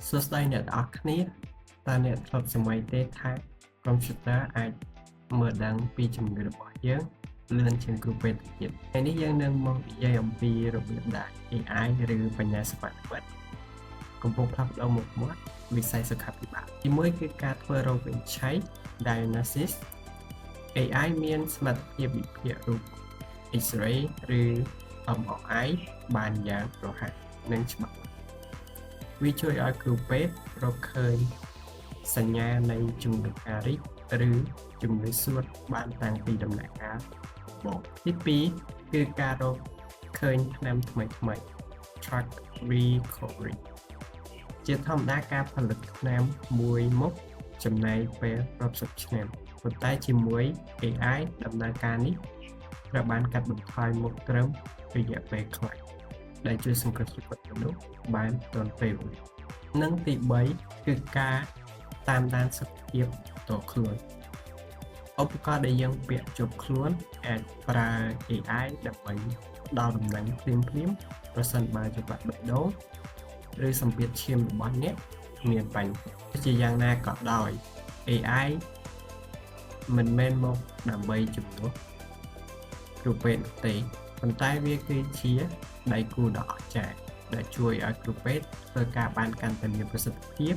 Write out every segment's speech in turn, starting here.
សួស្តីអ្នកទាំងអស់គ្នាតើអ្នកធ្លាប់សម័យទេថាកុំព្យូទ័រអាចមើលដឹងពីជំងឺរបស់យើងលឿនជាងគ្រូពេទ្យទៀតថ្ងៃនេះយើងនឹងមកនិយាយអំពីរបៀបដែល AI ឬបញ្ញាសិប្បនិម្មិតកំពុងផ្លាស់ប្ដូរមុខមាត់វិស័យសុខាភិបាលទីមួយគឺការធ្វើរោគវិនិច្ឆ័យ diagnosis AI មានសមត្ថភាពវិភាគរូប X-ray ឬ MRI បានយ៉ាងរហ័សនិងច្បាស់វាជួយឲ្យគ្រូពេទ្យរកឃើញសញ្ញានៃជំងឺការីកឬជំងឺសួតបានតាំងពីដំណាក់កាលដំបូងទី2គឺការរកឃើញថ្នាំថ្មី Drug Recovery ជាធម្មតាការផលិតថ្នាំមួយមុខចំណាយពេលរាប់សិបឆ្នាំប៉ុន្តែជាមួយ AI ដំណើរការនេះត្រូវបានកាត់បន្ថយមកត្រឹមរយៈពេលខ្លីដែលជួយសង្គ្រោះជីវិតមនុស្សបានទាន់ពេលវេលានិងទី3គឺការតាមដានសុខភាពផ្ទាល់ខ្លួនឧបករណ៍ដែលយើងពាក់ជាប់ខ្លួនអាចប្រើ AI ដើម្បីផ្ដល់ដំណឹងភ្លាមប្រសិនបើចង្វាក់បេះដូងឬសម្ពាធឈាមរបស់អ្នកមានបញ្ហាជាយ៉ាងណាក៏ដោយ AI មិនមែនមកដើម្បីជំនួសគ្រូពេទ្យទេប៉ុន្តែវាគឺជាដៃគូដ៏អស្ចារ្យដែលជួយឲ្យគ្រូពេទ្យធ្វើការបានកាន់តែមានប្រសិទ្ធភាព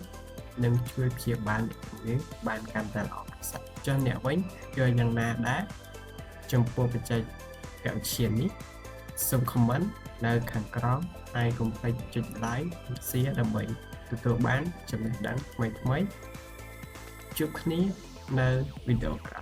និងជួយព្យាបាលអ្នកជំងឺបានកាន់តែល្អប្រសើរចុះអ្នកវិញយល់យ៉ាងណាដែរចំពោះបច្ចេកវិទ្យានេះសូម comment នៅខាងក្រោមហើយកុំភ្លេចចុច like និង share ដើម្បីទទួលបានចំណេះដឹងថ្មីៗជួបគ្នានៅវីដេអូក្រោយ